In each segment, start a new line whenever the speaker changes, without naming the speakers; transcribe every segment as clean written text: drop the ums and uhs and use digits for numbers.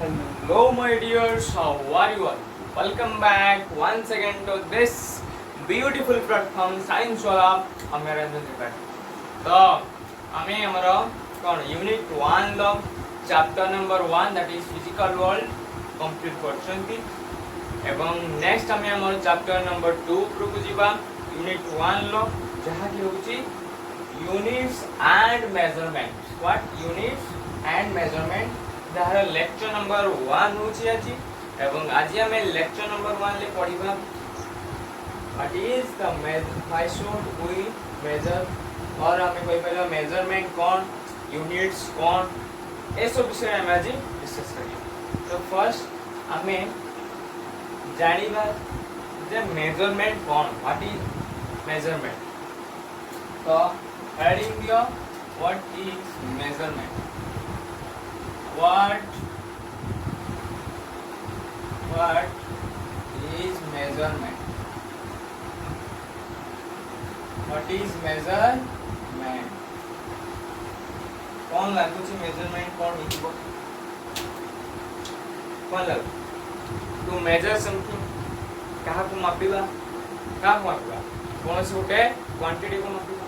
Hello, my dears. How are you all? Welcome back once again to this beautiful platform Science वाला हमारे अंदर तो हमें हमारा कौन यूनिट 1 लो chapter number 1 that is physical world complete करछंती एवं नेक्स्ट हमें हमारा चैप्टर नंबर 2 को जीवा यूनिट 1 लो जहाँ की होची units and measurement what units and measurement जहाँ लेक्चर नंबर 1 होची आज एवं आज हमें लेक्चर नंबर 1 ले पढ़िबा what is the why should we measure और हमें कोई पहले मेजरमेंट कौन यूनिट्स कौन ये सब विषय में आज डिस्कस करिए। तो फर्स्ट हमें जानिबा जे मेजरमेंट कौन व्हाट इज मेजरमेंट तो हेडिंग दियो what is measurement what is measurement what is measurement कौन लागू छी मेजरमेंट कौन हिबो कौन लागू टू मेजर समथिंग कहा को मापिबा कौन से गोटे क्वांटिटी को मापिबा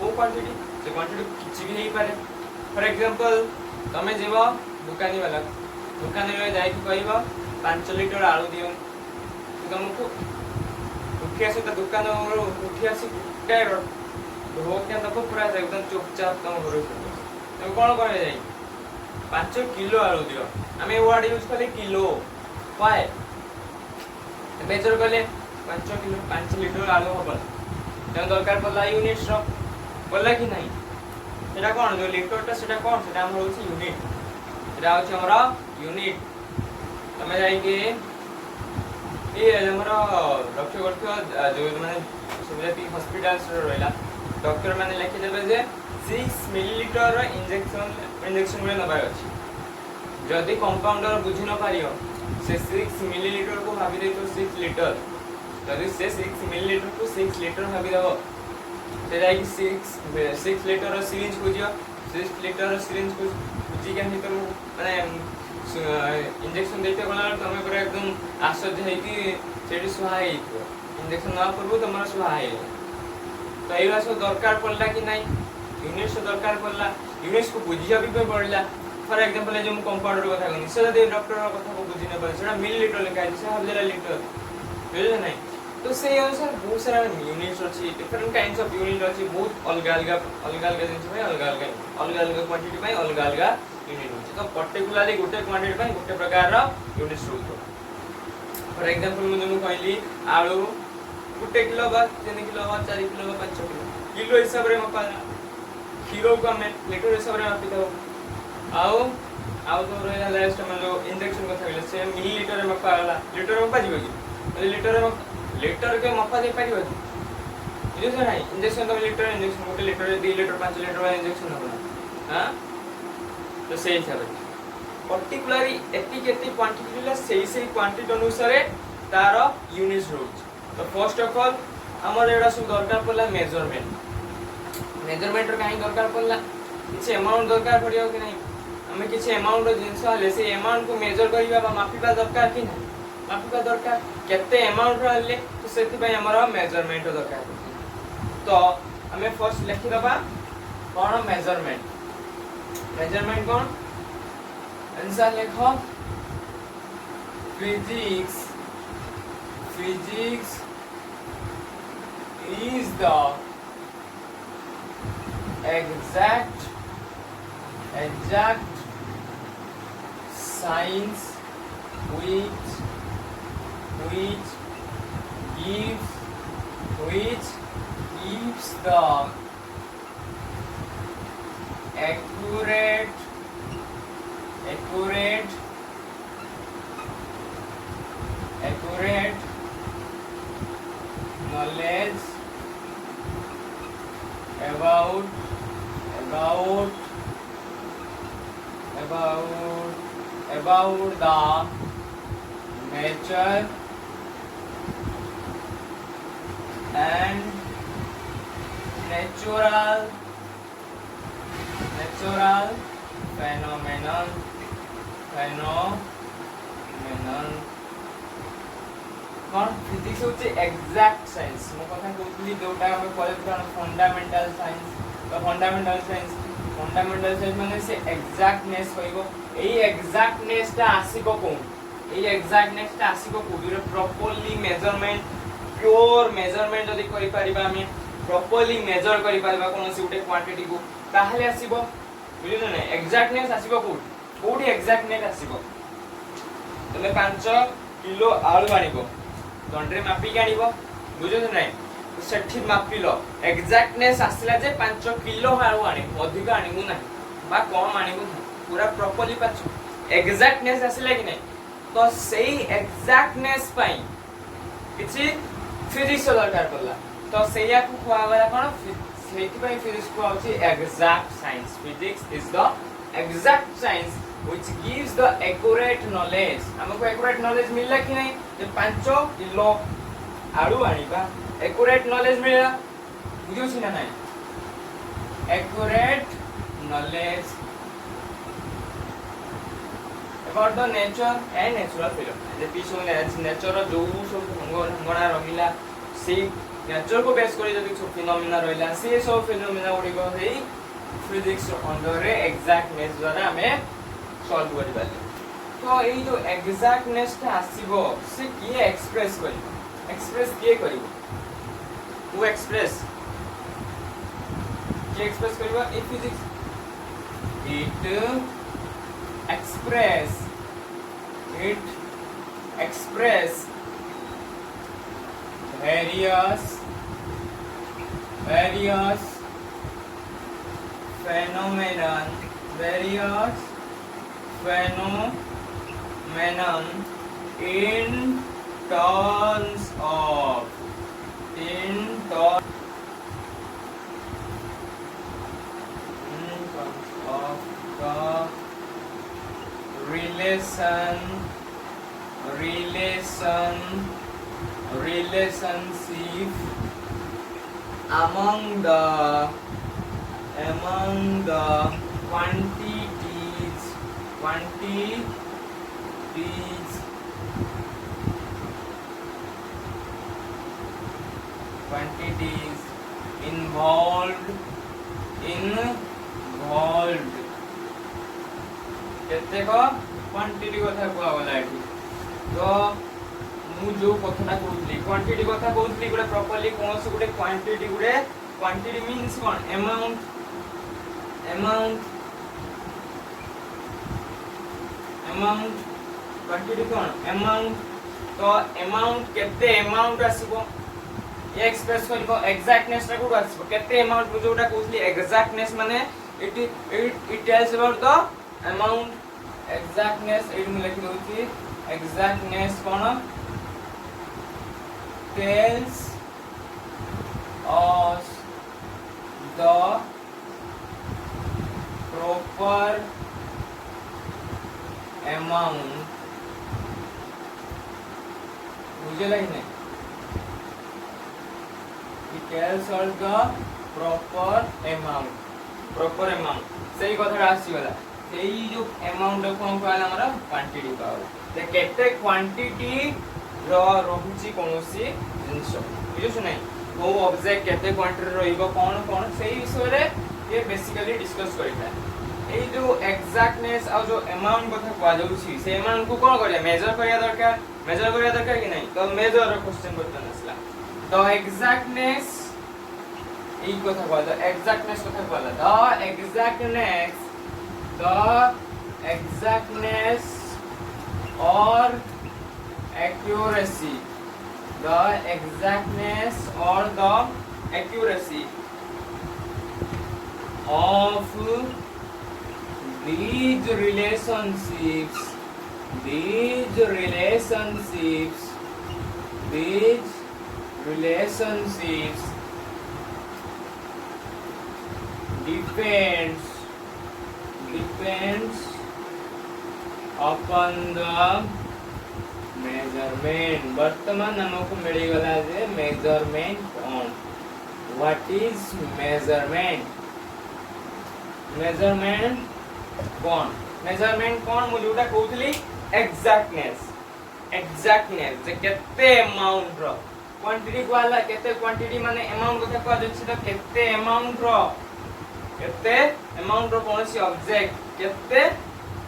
वो क्वांटिटी से क्वांटिटी किछि भी नहीं पारे फॉर एग्जांपल तमे जेबो दुकानी वाला दुकान में जाई कि कहबो 5 लीटर आलू दियो तुमको उठी आसे त दुकान उठी आसे टायर हो के तको पूरा एकदम चुपचाप तुम घर तुम कौन करे जाई 5 किलो आलू दियो हमें वर्ड यूज करे किलो व्हाई मेजर करले 5 किलो 5 लीटर आलू होबल त दरकार पड़ला यूनिट्स रो बोला कि नहीं सेटा कोन जो लीटरटा सेटा कोन सेटा हम होछि यूनिट सेटा होछि हमरा यूनिट तमे जाई के ए हमरा डॉक्टर करथो जो माने सुविधाती हॉस्पिटल्स रहला डॉक्टर माने लिखि देबे जे 6 मिलीलीटर इंजेक्शन में नबाय अछि जदी कंपाउंडर बुझि न पारियो से 6 मिलीलीटर को भाबी दे तो 6 लीटर जदी से 6 मिलीलीटर को 6 लीटर भाबी देबो से 6 लीटर सिरिंज खोजियो 6 लीटर सिरिंज को बुझी के भीतर माने इंजेक्शन देते गला तमे पूरा एकदम आश्चर्य है कि सेठी सुहाई इंजेक्शन ना करबो तमरा सुहाई तो एला सब दरकार पड़ला कि नहीं यूनिट्स दरकार पड़ला यूनिट्स को बुझिया भी पड़ला फॉर एग्जांपल जो कंपाउंडर कथा कहनी से यदि डॉक्टर कथा को बुझी न पारे सेटा मिलीलीटर लिखा है से हबलेला लीटर बुझले नहीं तो से अनुसार बहुत सारा यूनिट्स अछि डिफरेंट काइंड्स ऑफ यूनिट अछि बहुत अलग अलग जिंस में अलग क्वांटिटी में अलग यूनिट होछि तो पर्टिकुलरली गुटे क्वांटिटी में गुटे प्रकार रो यूनिट्स रहतो फॉर एग्जांपल मु जनु कहली आलू गुटे किलो बा 3 किलो बा 4 किलो बा 5 किलो किलो हिसाब रे मपा किलो को हमें लीटर हिसाब रे मापी दो आउ तो रहला लास्ट में जो इंजेक्शन कथा कहले से मिलीलीटर में मपाला लीटर मपा जीव कि लीटर के मपा दे पारियो बुझे से नहीं इंजेक्शन तो लीटर इंजेक्शन गोटे लीटर 2 लीटर 5 लीटर वाला इंजेक्शन होना हां तो से हिसाब पर्टिकुलरली एती क्वांटिटी ले से क्वांटिटी अनुसार तार यूनिट्स रोज तो फर्स्ट ऑफ ऑल हमर एडा सब दरकार पड़ला मेजरमेंट रो काई दरकार पड़ला किछ अमाउंट दरकार पड़ियो कि नहीं हमें किछ अमाउंट रो जिंस ले से अमाउंट को मेजर करिबा बा मापिबा दरकार कि नहीं मापिबा दरकार केते अमाउंट रहले तो सेति पय हमरा मेजरमेंट दरकार तो हमें फर्स्ट लिखि दबा कोन मेजरमेंट कौन आंसर लिखो physics is the exact science which gives the accurate knowledge about the nature and natural phenomenon phenomenon कौन फिजिक्स होची एग्जैक्ट साइंस मो कथा कहउतली जोटा हम कॉलेज का फंडामेंटल साइंस तो फंडामेंटल साइंस माने से एग्जैक्टनेस होइबो एई एग्जैक्टनेस ता आसीबो को एई एग्जैक्टनेस ता आसीबो को जो प्रॉपर्ली मेजरमेंट प्योर मेजरमेंट जदी करि परिबा हम प्रॉपर्ली मेजर करि परिबा कोन से उटे क्वांटिटी को ताहले आसीबो बुझिलो नै एग्जैक्टनेस आसीबो कोठी एग्जैक्टनेस आसीबो तमे 5 किलो आलू आनिबो दंडरे मापी आनिबो बुझिलो नै सेठी मापिलो एग्जैक्टनेस आसिला जे 5 किलो आलू आनी अधिक आनिबो नै बा कम आनिबो पूरा प्रॉपर्ली पाछ एग्जैक्टनेस आसिला कि नै तो सेही एग्जैक्टनेस पई किछि फिजिक्स दरकार पड़ला तो सेया को खुआवाला कोन सेठी पई फिजिक्स को आउची exact science physics is the exact science which gives the accurate knowledge हमको accurate knowledge मिलला कि नहीं जे 5 किलो आलू आनिबा accurate knowledge मिलला बुझियो छी ना नहीं accurate knowledge about the nature and natural phenomena जे पीछे नेचर जो सब हंगणा रहिला से नेचर को बेस करी जदी सब फिनोमेना रहिला से सब फिनोमेना उडी को हेई फिजिक्स अंडर रे एग्जैक्टनेस द्वारा हमें सॉल्व करि पाले तो एई जो एग्जैक्टनेस ता आसीबो से की एक्सप्रेस किए करिवो वो एक्सप्रेस करिवो in physics it express various phenomenon in terms of the relationship among the quantities involved केते को क्वांटिटी कथा को आवला एठी तो मु जो कथाटा कहउतली क्वांटिटी कथा कहउतली गुडे प्रॉपर्ली कोनस गुडे क्वांटिटी मींस कोन अमाउंट क्वांटिटी कोन अमाउंट तो अमाउंट केते अमाउंट आसीबो ये एक्सप्रेस करबो एग्जैक्टनेस रा को आसीबो केते अमाउंट मु जोटा कहउतली एग्जैक्टनेस माने it tells about the amount exactness एड में लिख दोची exactness cone tells us the proper amount मुझे नहीं it tells us the proper amount सही कथा आसी वाला सेही जो अमाउंट कोन कहला हमरा क्वांटिटी पावर जे केते क्वांटिटी रहुची कोनोसी जिंस बुझियो नै वो ऑब्जेक्ट केते क्वांटिटी रहिबो कोन सेही विषय रे ये बेसिकली डिस्कस करिता ए जो एग्जैक्टनेस और जो अमाउंट कथा कहआ जाउची से अमाउंट को कोन करिया मेजर करिया दरकार कि नै तो मेजर रो क्वेश्चन बतन असला तो एग्जैक्टनेस ई कथा कहला एग्जैक्टनेस कथा कहला the exactness or accuracy of these relationships depends upon the measurement वर्तमान हमको मिली गला जे measurement on what is measurement कौन मेजरमेंट कोन मु जोटा कहउतली एग्जैक्टनेस जे केते अमाउंट रो क्वांटिटी वाला केते क्वांटिटी माने अमाउंट कथा कह जछि त केते अमाउंट रो कोनसी ऑब्जेक्ट केते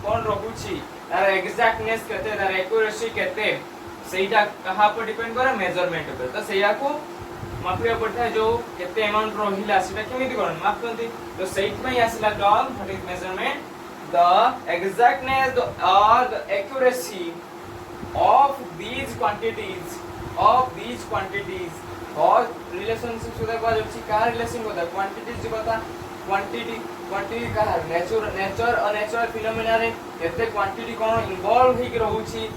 कोन रहुछि तार एग्जैक्टनेस केते तार एक्यूरेसी केते सेटा कहा पर डिपेंड करे मेजरमेंट पे तो सेया को मापिया पड़ता जो केते अमाउंट रहिला सेटा केमिति करन मापकंती तो सेट में आसला term what is measurement the exactness और the accuracy of these quantities और रिलेशनशिप सुधा को जो का रिलेशन होता क्वांटिटीज जो होता क्वांटिटी का नेचर और नेचुरल फिनोमेना रे केते क्वांटिटी कोन इन्वॉल्व ही रहउची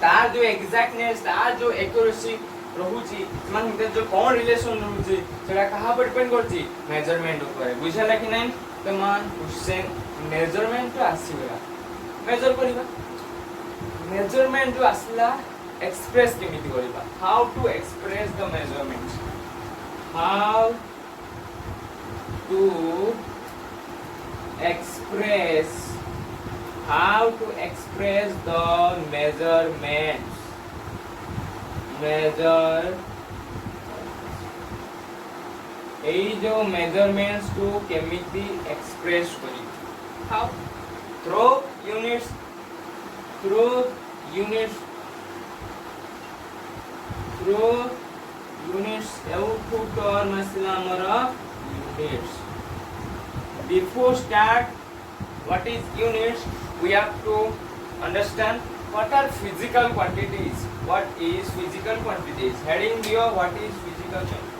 तार जो एग्जैक्टनेस तार जो एक्यूरेसी रहउची मान जो कोन रिलेशन रहउची सेटा कहा पर डिपेंड करची मेजरमेंट ऊपर बुझला कि नहीं तो मान क्वेश्चन मेजरमेंट तो आसीबा मेजर करिबा मेजरमेंट जो आसला एक्सप्रेस केमिति करिबा how to express the measurement how to express the measurement ए जो मेजरमेंट्स को केमिति एक्सप्रेस करी हाउ थ्रू यूनिट्स एउ टर्म आसला हमर units before start what is units we have to understand what are physical quantities heading here what is physical quantities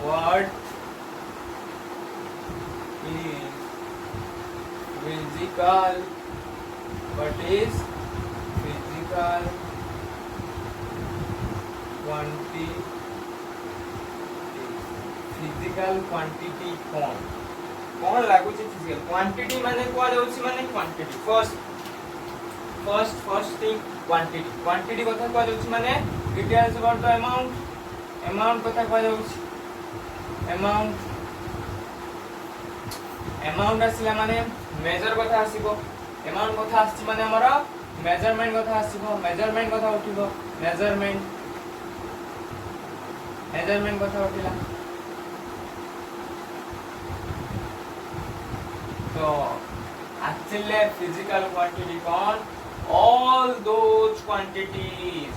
what is physical quantity कौन लागू छै फिजिकल क्वांटिटी माने को जाउछि माने क्वांटिटी फर्स्ट थिंग क्वांटिटी कथा को जाउछि माने डिटेल्स अबाउट द अमाउंट कथा को जाउछि अमाउंट आसिला माने मेजर कथा आसीबो अमाउंट कथा आछि माने हमरा मेजरमेंट कथा आसीबो मेजरमेंट कथा उठिबो मेजरमेंट कथा उठिला तो actually physical quantity कौन all those quantities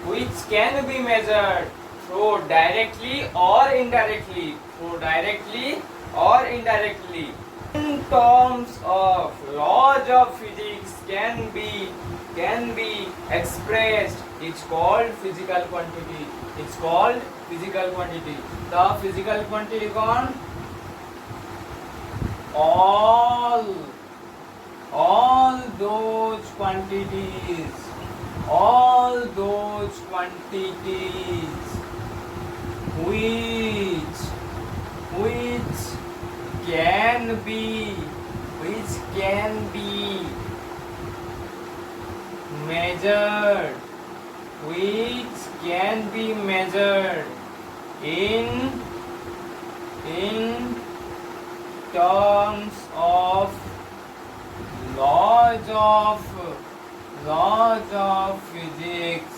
which can be measured through directly or indirectly in terms of laws of physics can be expressed it's called physical quantity the physical quantity कौन all those quantities which can be measured in terms of laws of physics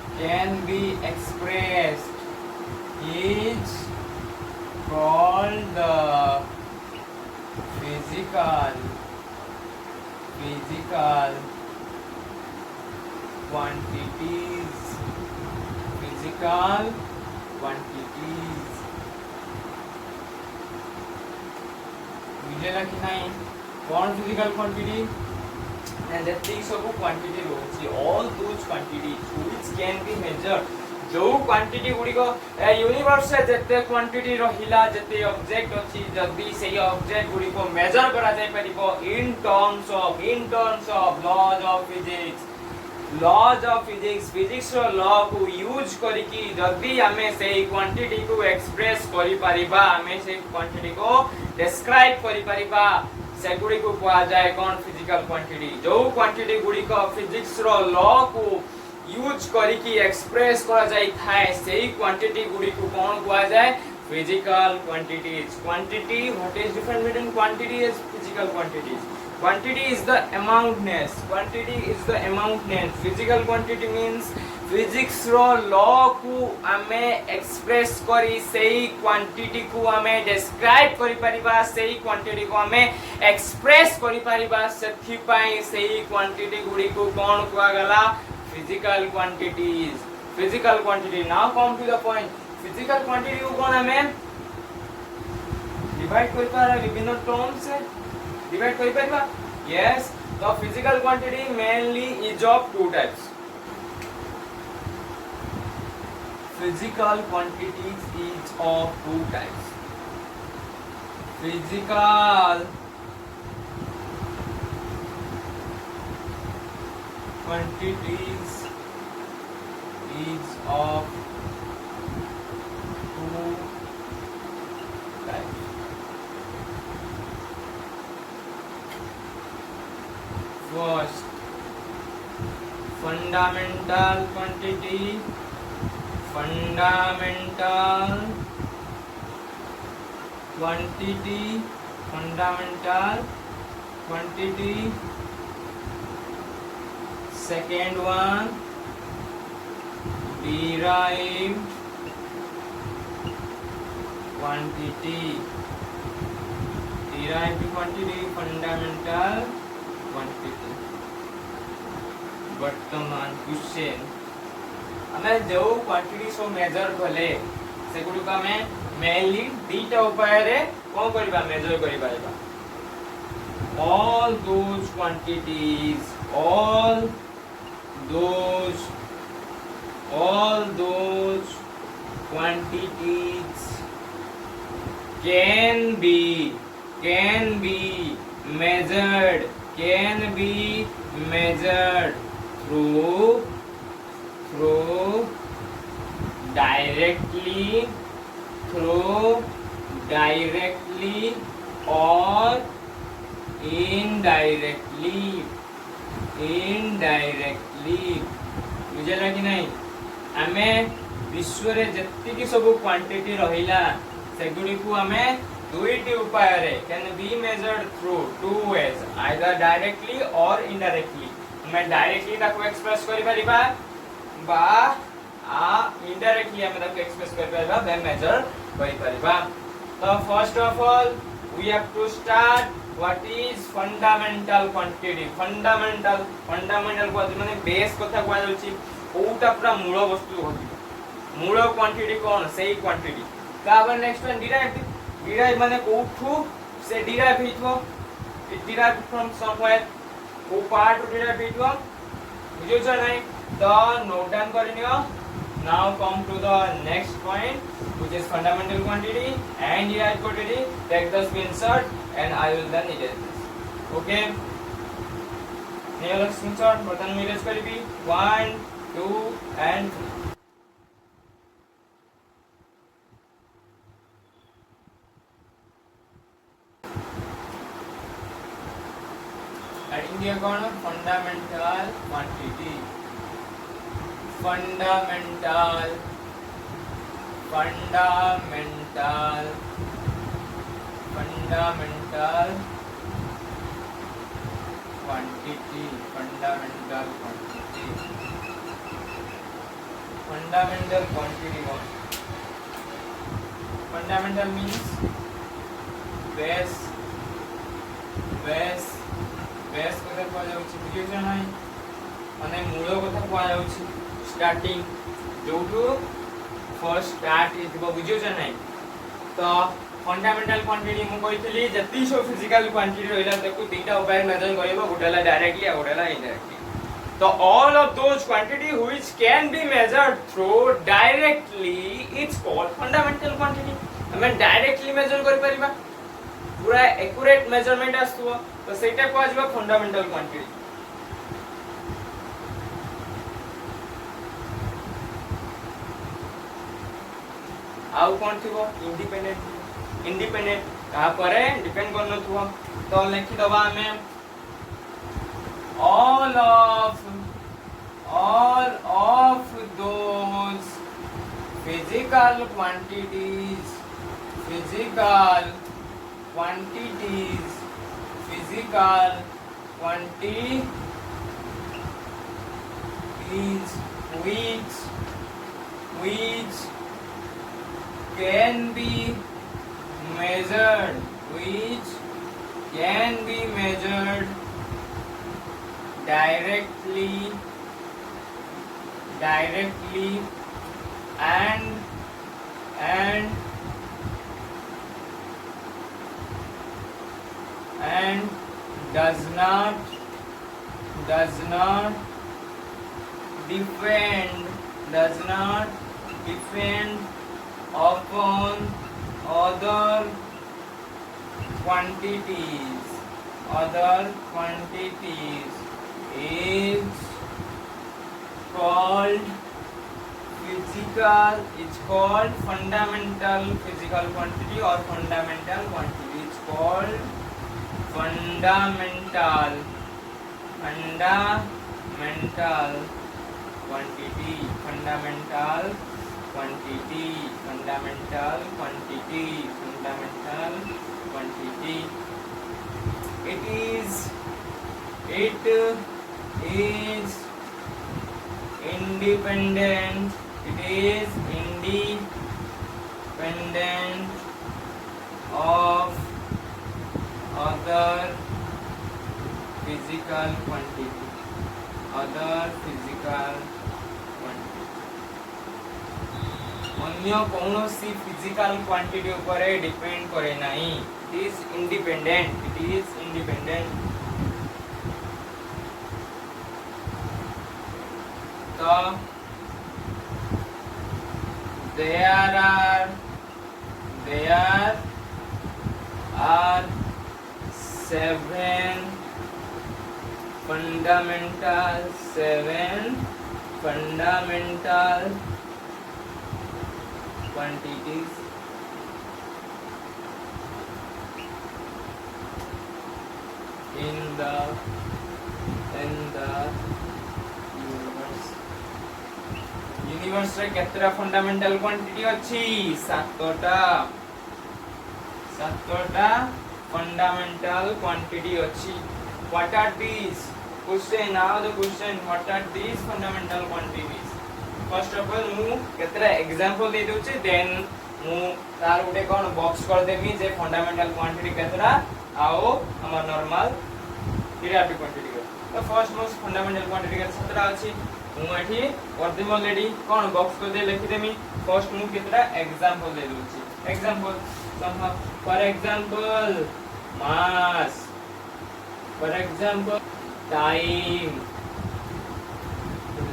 can be expressed is called the physical quantities बुझेला कि नहीं कौन physical quantity and that things of quantity रोची all those quantities which can be measured जो quantity गुडी को universe से जते क्वांटिटी रहिला जते ऑब्जेक्ट अछि जदी सेही ऑब्जेक्ट गुडी को मेजर करा जाय परिबो in terms of laws of physics रो लॉ को यूज करिकी जदी हमें सेही क्वांटिटी को एक्सप्रेस करि परिबा हमें सेही क्वांटिटी को डिस्क्राइब करि परिबा सेगुडी को कुआ जाए कोन फिजिकल क्वांटिटी जो क्वांटिटी गुडी को फिजिक्स रो लॉ को यूज करी की एक्सप्रेस करा जाय थाए सेही क्वांटिटी गुडी को कोन कुआ जाए physical quantities quantity what is different between quantity and physical quantities quantity is the amountness physical quantity means physics रो law को आमे express करी सही quantity को आमे describe करी परिबा सही quantity को आमे express करी परिबा सेथि पाई सही quantity गुडी को कोन कुआ गला physical quantity now come to the point physical quantity को कोन आमे divide करी पारा विभिन्न terms से डिवाइड करि परिबा yes the physical quantity mainly is of two types physical quantities is of two types physical quantities is of two types first fundamental quantity second one derived quantity fundamental quantity वर्तमान question हमें जो quantity so major भले से गुडी का में mainly दीटा उपाय रे कोन करबा मेजर करि पाइबा all those quantities can be measured through directly or indirectly बुझला कि नहीं आमे विश्व रे जत्ती की सब क्वांटिटी रहिला सेगुडी को आमे दुईटी उपाय रे can be measured through two ways either directly और इनडायरेक्टली मैं डायरेक्टली ताको एक्सप्रेस करि परिबा बा इनडायरेक्टली हम ताको एक्सप्रेस करि परिबा बा मेजर करि परिबा तो first of all we have to start what is fundamental quantity fundamental quantity माने बेस कथा कोआ जाउची ओटा पूरा मूल वस्तु होती मूल क्वांटिटी कोन सेही क्वांटिटी काबर नेक्स्ट वन डिराइव माने कोठू से डिराइव हितो इट डिराइव फ्रॉम समवेयर को पार्ट डिराइव हितो बुझो छ नै तो नोट डाउन करिनियो now come to the next point which is fundamental quantity and derived quantity take the screenshot and I will then erase this okay next screenshot button erase karibi 1 2 and 3 adding here कौन fundamental quantity fundamental quantity fundamental means base कथा कोआ जाउछि बुझियो नै माने मूल कथा कोआ जाउछि starting जोटू first start इथबो बुझियो छ नै तो फंडामेंटल क्वांटिटी मु कहितली जति सो फिजिकल क्वांटिटी रहला देखो तीनटा उपाय मेजर करबो गोटेला डायरेक्टली आ गोटेला इनडायरेक्टली तो all of those quantity which can be measured through directly it's called fundamental quantity हमें डायरेक्टली मेजर करि परिबा पूरा एक्यूरेट मेजरमेंट आस्तुवा तो सेटा को आजबा फंडामेंटल क्वांटिटी आउ कोन थिबो इंडिपेंडेंट का परे डिपेंड करनो थुवा तो लिखि दबा हमें all of those physical quantities physical quantities physical quantities which can be measured which can be measured directly and does not depend upon other quantities is called fundamental physical quantity or fundamental quantity. It's called fundamental quantity. It is independent of other physical quantity. अन्य कौनसी physical quantity ऊपर depend करे नहीं. It is independent. So there are 7 fundamental quantities in the universe रे केतरा fundamental quantity अछि 7टा fundamental quantity अछि. What are these? Question. Now the question, what are these fundamental quantities? First of all मु केतरा example दे दोछि, then मु तार उठे कोन box कर देमी जे फंडामेंटल क्वांटिटी केतरा आओ हमर नॉर्मल पीरियोडिक क्वांटिटी के. तो फर्स्ट मोस्ट फंडामेंटल क्वांटिटी के 17 अछि. मु एठी वर्दिम ऑलरेडी कोन बॉक्स कर दे लिखि देमी. फर्स्ट मु केतरा एग्जांपल दे दोछि. Example for example mass, for example time,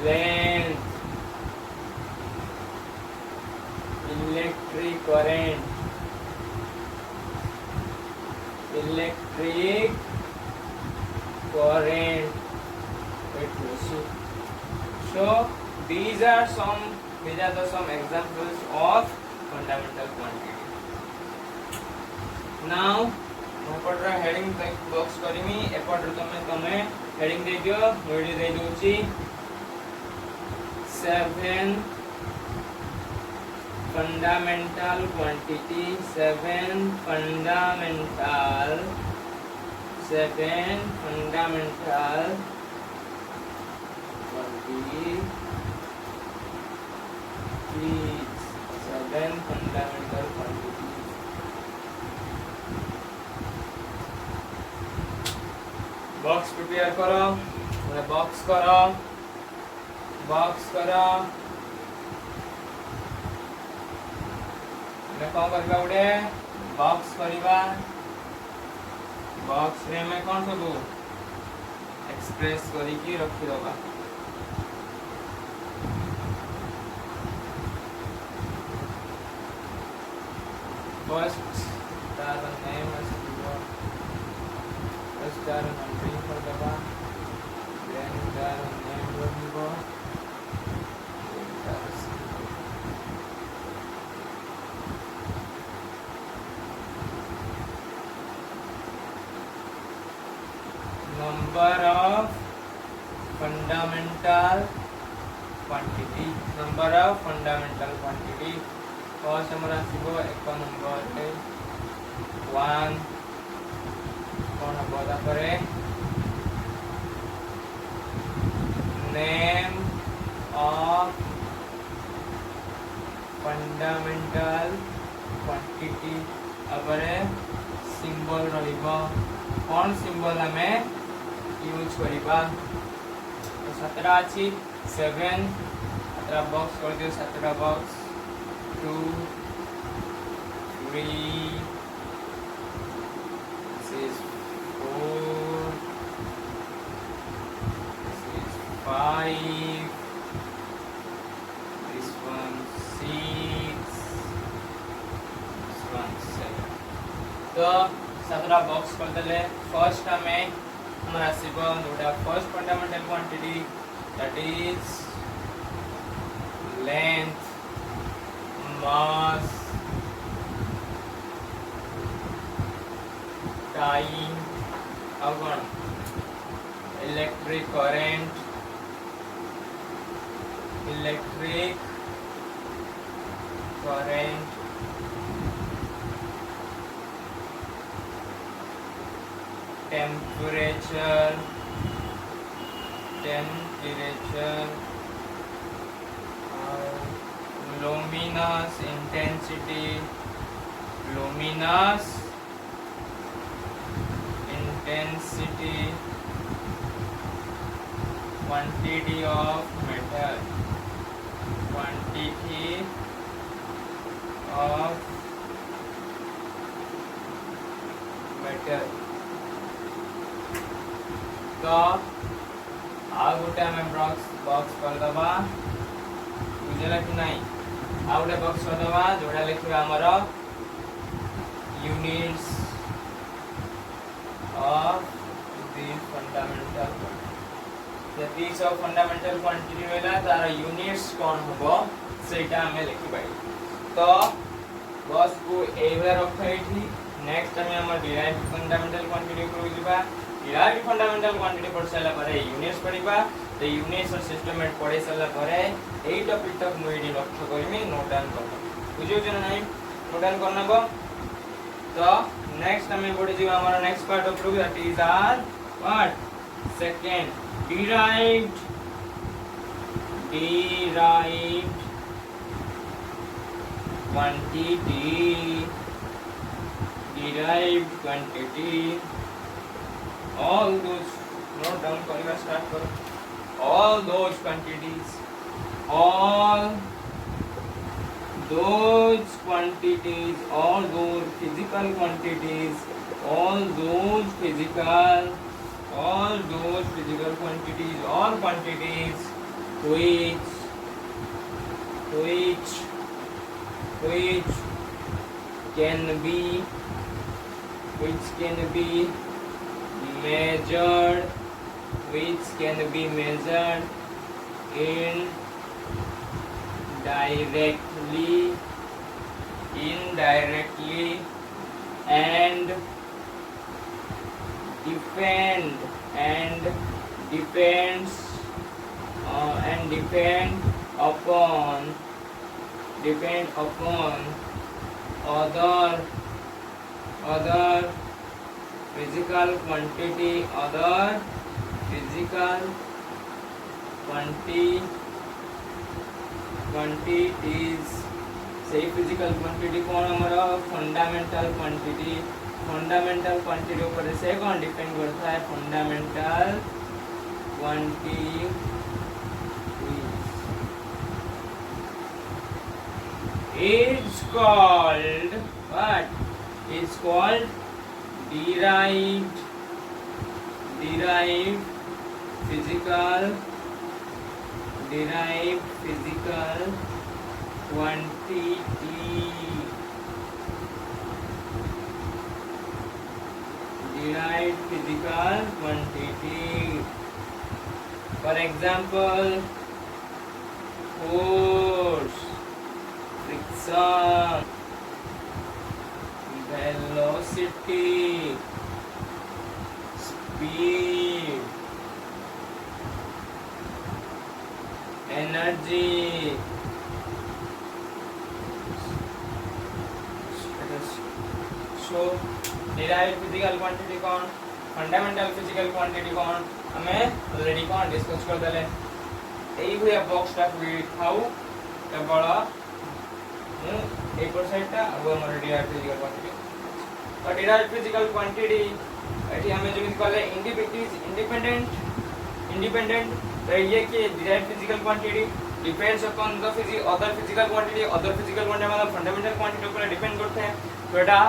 length, electric current, so these are the some examples of fundamental quantity. Now एपटर हेडिंग बॉक्स करिमी. एपटर तमे हेडिंग दे दियो. मोडी दे दोची 7 fundamental quantity. 7 fundamental quantities. 7 fundamental quantities. Box prepare करो. बॉक्स करो. मैं कौन करबा उडे बॉक्स करबा. बॉक्स रे में कौन सब एक्सप्रेस करी की रखी दबा. फर्स्ट तार name star number for the then star name go fundamental quantity, number of fundamental quantity. First हमर आसीबो एक नंबर रे 1 कोन बोला करे name of fundamental quantity अपरे सिंबल रहिबो कोन सिंबल हमें यूज करिबा तो 17 अछि 7 17 बॉक्स कर दियो 17 box 2 3 this is 4 this is 5 this one 6 this one 7 तो 17 बॉक्स कर देले फर्स्ट हमें हमारा सिबो जोटा first fundamental quantity that is length mass time अब कौन electric current temperature luminous intensity quantity of matter तो आ गोटे हमें बॉक्स कर दबा बुझला कि नहीं आ गोटे बॉक्स कर दबा जोड़ा लिखिबा हमर यूनिट्स ऑफ द फंडामेंटल जति सब फंडामेंटल क्वांटिटी होला तार यूनिट्स कोन होबो सेटा हमें लिखिबा तो बस को एवे रखैठी नेक्स्ट हमें हमर डिराइव्ड फंडामेंटल क्वांटिटी को जिबा डिराइव्ड फंडामेंटल क्वांटिटी पढ़ साला परे यूनिट्स पढ़िबा तो यूनिट्स और सिस्टमेट पढ़े साला परे एई टॉपिक तक मु एडी लक्ष्य करमी नोट डाउन करबो बुझियो जे नहीं नोट डाउन करनबो तो नेक्स्ट हमें बढ़ी जीवा हमारा next part of proof that is are what second derived quantity all those note down करिवा स्टार्ट करो all those quantities all those physical quantities all those physical quantities or quantities which can be measured indirectly and depend upon other physical quantities say physical quantity कौन हमारा fundamental quantity ऊपर से कौन depend करता है fundamental quantity is called what is called derived physical quantity derived physical quantity for example force friction velocity speed energy. So derived physical quantity कौन, fundamental physical quantity कौन, हमें ऑलरेडी कौन discuss कर देले। एई हुए बॉक्स टा हुई थाउ केवल मु ए परसेंट टा अब हमर डिराइव्ड फिजिकल क्वांटिटी। और डिराइव्ड फिजिकल क्वांटिटी एठी हमें जेमिति कहले इंडिपेंडेंट तो ये कि derived physical quantity depends upon the other physical quantity मतलब फंडामेंटल क्वांटिटी ऊपर डिपेंड करते हैं। तो एटा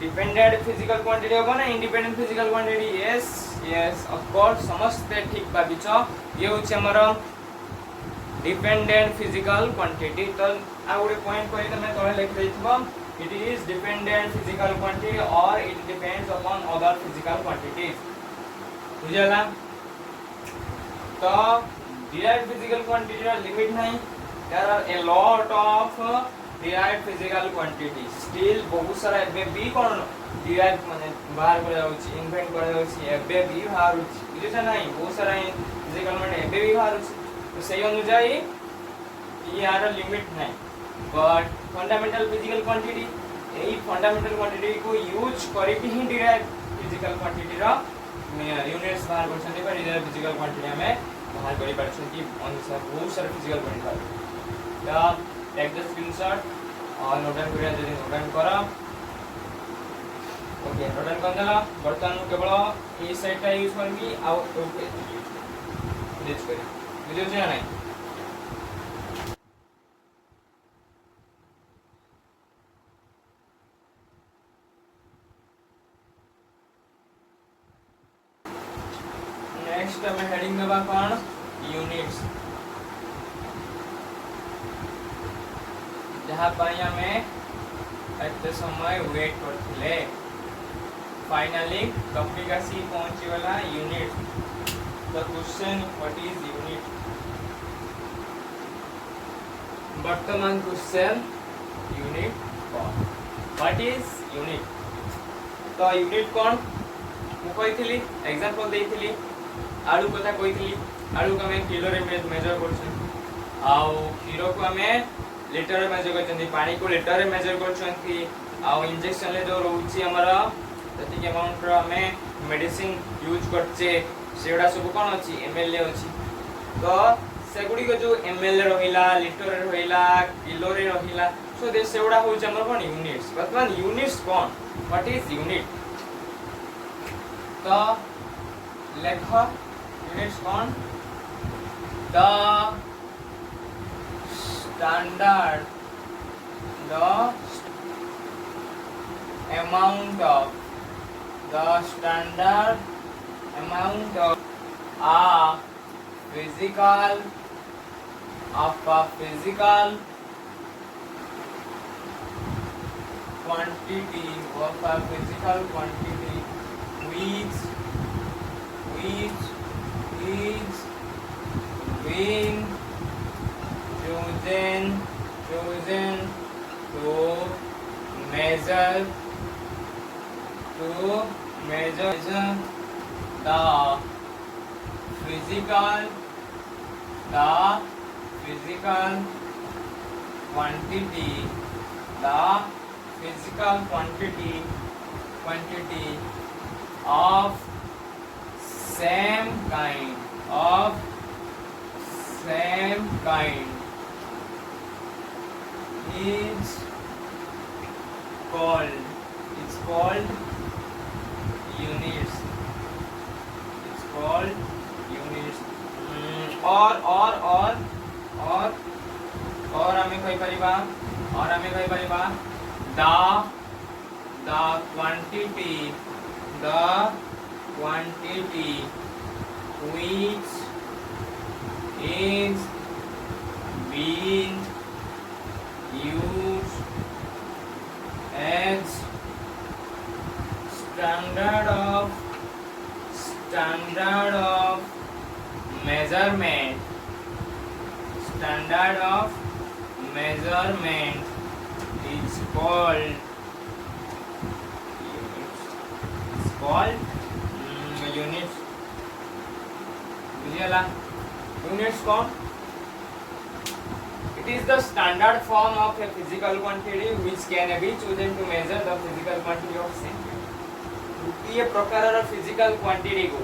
डिपेंडेंट फिजिकल क्वांटिटी होगा ना independent physical quantity. Yes of course समझते ठीक भाविच ये होछि हमर डिपेंडेंट फिजिकल क्वांटिटी। तो आ गोटे पॉइंट कहि तमे तळे लिख देइथबो it is dependent physical quantity और it depends upon other physical quantities. बुझला। तो डिराइव्ड फिजिकल क्वांटिटी रा लिमिट नहीं, there are a lot of derived physical quantity still बहुत सारा एबे भी कोन डिराइव्ड माने बाहर कर जाउची इन्वेंट कर जाउची एबे भी बाहर होची बुझिस नहीं बहुत सारा फिजिकल माने एबे भी बाहर होची। तो सही अनुसार ये यार लिमिट नहीं बट फंडामेंटल फिजिकल क्वांटिटी यही फंडामेंटल क्वांटिटी को यूज करके ही डिराइव्ड फिजिकल क्वांटिटी रा यूनिट्स बाहर कर सकते पर डिराइव्ड फिजिकल क्वांटिटी हमें बाहर करि परछन कि अनुसार बहुत सारा फिजिकल क्वांटिटी या टेक द स्क्रीनशॉट और नोट डाउन करिया जदी नोट डाउन करा ओके नोट डाउन करदेला। बर्तमान केवल ए साइड टा यूज करबी आ ओके यूज करी बुझियो छै नहीं। नेक्स्ट हमें हेडिंग देबा कोन यूनिट्स जहाँ पाई हमें एते समय वेट करथिले फाइनली टॉपिक आसी पहुंची वाला unit. The question what is unit वर्तमान क्वेश्चन यूनिट कौन व्हाट इज यूनिट। तो यूनिट कौन मु कहिथिली एग्जांपल देइथिली आलू कथा कहिथिली आलू को हमें किलो रे मेजर करछन आउ खीरो को हमें लीटर रे मेजर करछन पानी को लीटर रे मेजर करछन आउ इंजेक्शन ले जो रहउची हमरा तति अमाउंट रो हमें मेडिसिन यूज करछे सेडा सब कोन अछि एमएल अछि। तो सेगुडी को जो एमएल रहिला लीटर रे रहिला किलो रे रहिला सो दे सेडा होछि हमर कोन यूनिट्स। वर्तमान units cone what is unit. तो लेख यूनिट्स कौन the standard the amount of the standard amount of a physical quantity of a physical quantity which is being chosen to measure the physical quantity of same kind is called units. It's called units. और हमें कहि परिबा the quantity which is being used as standard of measurement is called units। बुझियला units कौन It is the standard form of a physical quantity which can be chosen to measure the physical quantity of same. ये प्रकार physical quantity को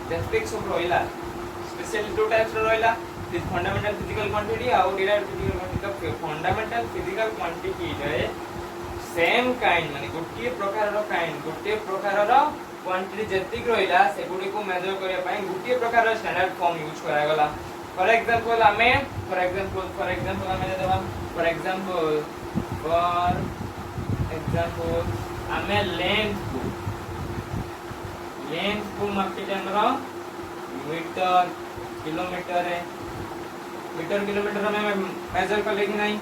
जैसे सब रोइला specially two types रोइला fundamental physical quantity और डिराइव्ड फिजिकल क्वांटिटी। तो fundamental physical quantity रे सेम काइंड माने गोटे प्रकार क्वांटिटी जतिक रहिला से गुडी को मेजर करिया पई गोटे प्रकार स्टैंडर्ड फॉर्म यूज करा गला। फॉर एग्जांपल हमें फॉर एग्जांपल हमें देबा फॉर एग्जांपल हमें लेंथ को मापी हमरा मीटर किलोमीटर है मीटर किलोमीटर में मेजर कर कि नहीं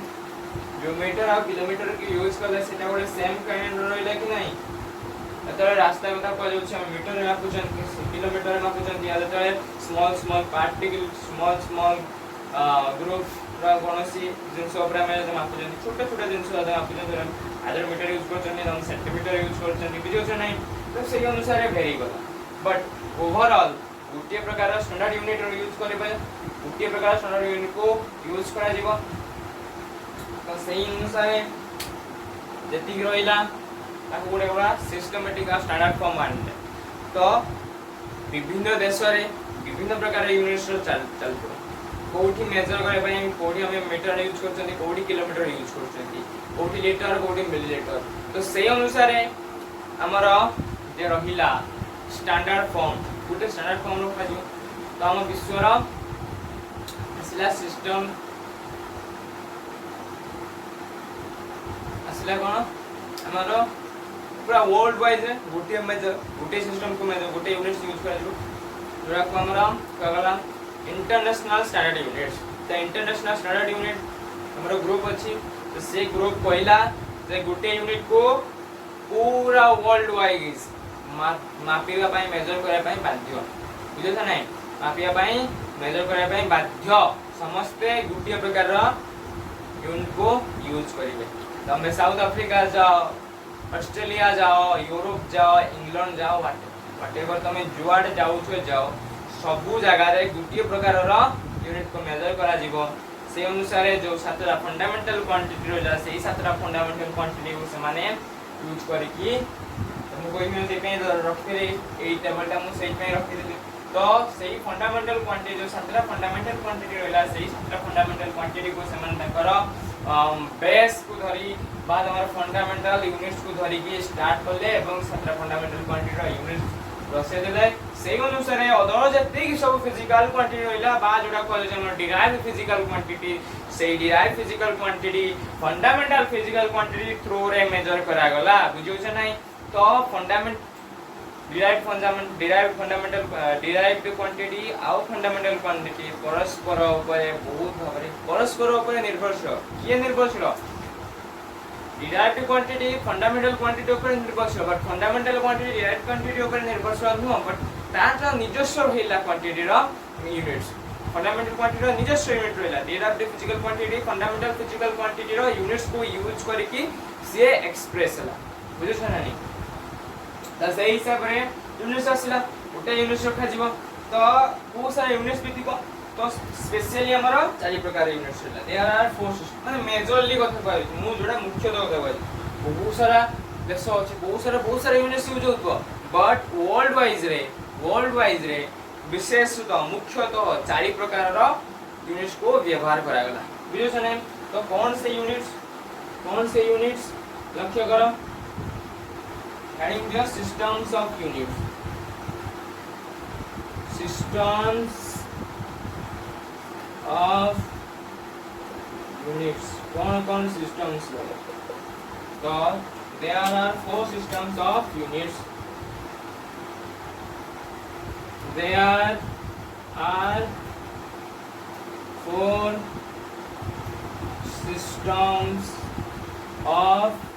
जो मीटर और किलोमीटर के यूज करले सेटा गोटे सेम काइंड रहला कि नहीं। ततले रास्ता कथा को जो मीटर में मापुचन किलोमीटर में मापुचन या ततले स्मॉल पार्टिकल स्मॉल ग्रुप रा कोनोसी जिंस ऊपर में जो मापुचन छोटे जिंस जो मापुचन अदर मीटर यूज करचन हम सेंटीमीटर यूज करचन बुझियो छ नहीं तो सही अनुसार वेरी कला। बट ओवरऑल गोटे प्रकार स्टैंडर्ड यूनिट यूज करबे गोटे प्रकार स्टैंडर्ड यूनिट को यूज करा जीवो तो सही अनुसार जति रहिला ताको गोटे बड़ा सिस्टमैटिक स्टैंडर्ड फॉर्म मानते। तो विभिन्न देश रे विभिन्न प्रकार यूनिट्स चल कोठी मेजर करे पई कोठी हमें मीटर यूज करचंती कोठी किलोमीटर यूज करचंती कोठी लीटर कोठी मिलीलीटर तो सही अनुसार हमर जे रहिला स्टैंडर्ड फॉर्म गोटे स्टैंडर्ड फॉर्म रखा जो तो हम विश्वर असला सिस्टम असला कोन हमरो पूरा वर्ल्ड वाइज गोटे मेजर गोटे सिस्टम को मेजर गोटे यूनिट्स यूज करा जोरा को हमरा कहला इंटरनेशनल स्टैंडर्ड यूनिट्स। तो इंटरनेशनल स्टैंडर्ड यूनिट हमरो ग्रुप अछि तो से ग्रुप पहिला जे गोटे यूनिट को पूरा वर्ल्ड वाइज मापिया पाई मेजर करे पाई बाध्य बुझे था नहीं मापिया पाई मेजर करे पाई बाध्य समस्त गोटे प्रकार यूनिट को यूज करिवे। तो हमें साउथ अफ्रीका जाओ ऑस्ट्रेलिया जाओ यूरोप जाओ इंग्लैंड जाओ व्हाटएवर तमे जुआड जाओ सबु जगह रे गोटे प्रकार यूनिट को मेजर करा जीवो से अनुसार जो सातटा फंडामेंटल क्वांटिटी रहला से सातटा फंडामेंटल क्वांटिटी को से माने यूज करिकी हम कोई में देपे रखले एई टेबल टा मु सेई पे रखिले तो सेई फंडामेंटल क्वांटिटी जो सातटा फंडामेंटल क्वांटिटी रहला सेई सातटा फंडामेंटल क्वांटिटी को से माने कर बेस को धरी बाद हमारा फंडामेंटल यूनिट्स को धरी की स्टार्ट करले एवं सातटा फंडामेंटल क्वांटिटी रा यूनिट रसे देले सेई अनुसार अदर जति सब फिजिकल क्वांटिटी रहला बा जोडा को जे हमर डिराइव्ड फिजिकल क्वांटिटी सेई derived physical quantity fundamental physical quantity through रे मेजर करा गला बुझियो छ नै। तो डिराइव्ड क्वांटिटी आउ फंडामेंटल क्वांटिटी परस्पर ऊपर बहुत भाबरे परस्पर ऊपर निर्भरशील किए निर्भरशील डिराइव्ड क्वांटिटी फंडामेंटल क्वांटिटी ऊपर निर्भरशील but fundamental quantity derived quantity ऊपर निर्भरशील नुह बट तार निजस्व रहिला क्वांटिटी रो यूनिट्स फंडामेंटल क्वांटिटी रो निजस्व यूनिट रहिला derived physical quantity fundamental physical quantity रो यूनिट्स को यूज करके से एक्सप्रेस होला बुझो छ नानी। तो सही हिसाब रे यूनिट्स आसिला गोटे यूनिट्स रखा जीवो तो बहुत सारा यूनिट्स भी थिबो तो स्पेशली हमर चारि प्रकार यूनिट्स रहला देयर आर फोर सिस्टम माने मेजरली कथा कहै मु जोडा मुख्य तो कथा कहै बहुत सारा देश अछि बहुत सारा यूनिट्स यूज होतो बट वर्ल्ड वाइज रे विशेषतः मुख्यतः चारि प्रकार रो यूनिट्स को व्यवहार करा गला बुझो छ नै। तो कौन से यूनिट्स लक्ष्य करो adding the systems of units कौन systems तो there are four systems of units there are four systems of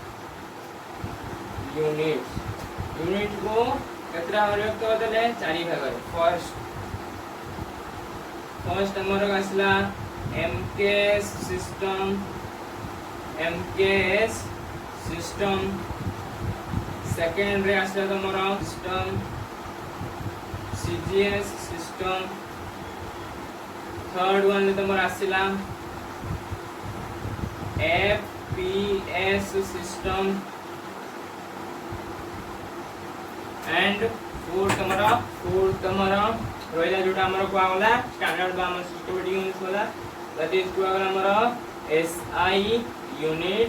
unit को केतरा विभक्त करले चारि भाग रे फर्स्ट हमर आसला एमकेएस सिस्टम सेकंड रे आसला हमर system CGS system third one रे हमर आसला FPS system and fourth हमारा रोइला जोटा हमर को आगला स्टैंडर्ड बा हमर सिस्टमेटिक यूनिट होला दैट इज को आगला हमर SI यूनिट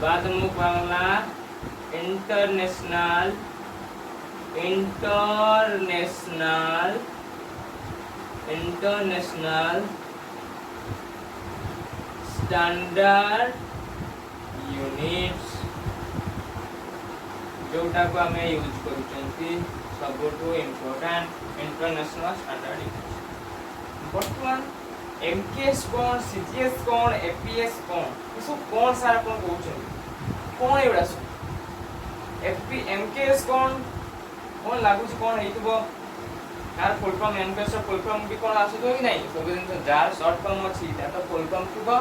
बाद हम को आगला इंटरनेशनल स्टैंडर्ड यूनिट्स जोटा को हमें यूज करूचंती सबटू इम्पोर्टेंट इंटरनेशनल स्टैंडर्ड यूनिट्स वर्तमान एमकेएस कोन सीजीएस कोन एपीएस कोन इसो कोन सारा कोन कहउछन कोन एबडा सो एपी एमकेएस कोन लागू छी कोन हेइतबो यार full form MKS full form भी कोन आसुतो कि नहीं सब दिन जार शॉर्ट फॉर्म अछि ता तो फुल फॉर्म थिबो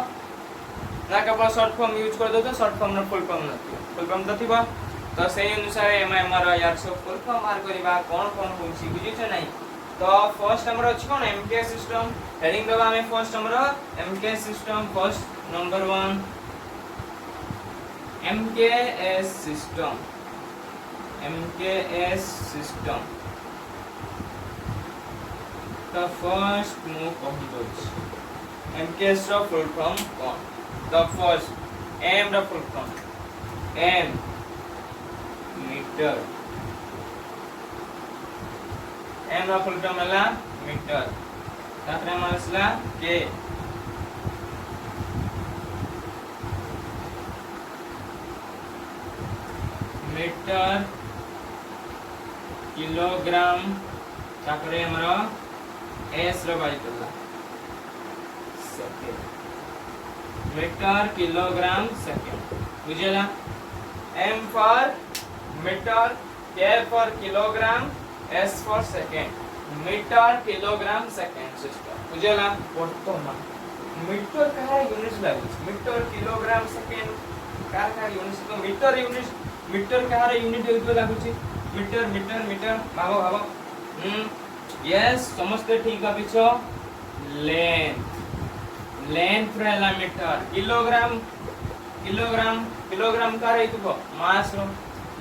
ना केवल शॉर्ट फॉर्म यूज कर दो तो शॉर्ट फॉर्म ना फुल फॉर्म नथिबो फुल फॉर्म तो थिबो तो से अनुसार एमआईआर यार सब फुल फॉर्म मार करबा कोन होछि बुझि छ नहीं तो फर्स्ट नंबर अछि कोन एमकेएस सिस्टम हेडिंग दबा हमें first number MKS system first number 1 MKS system the first move कहूँ एमकेएस रो फुल फॉर्म कौन the first M रो full form M metre M रो फुल फॉर्म होला मीटर तापरे हम आसला K मीटर किलोग्राम तापरे हमरा S रो बाई करला सेकेंड मीटर किलोग्राम सेकेंड बुझेला M for metre K for kilogram S for second metre kilogram second system बुझेला वर्तमान मीटर का यूनिट लागु मीटर किलोग्राम सेकेंड का यूनिट तो मीटर का यूनिट हेतु लागु मीटर मीटर मीटर भाव यस समस्त ठीक है पिछो लेंथ रहला मीटर किलोग्राम का हेतु मास रो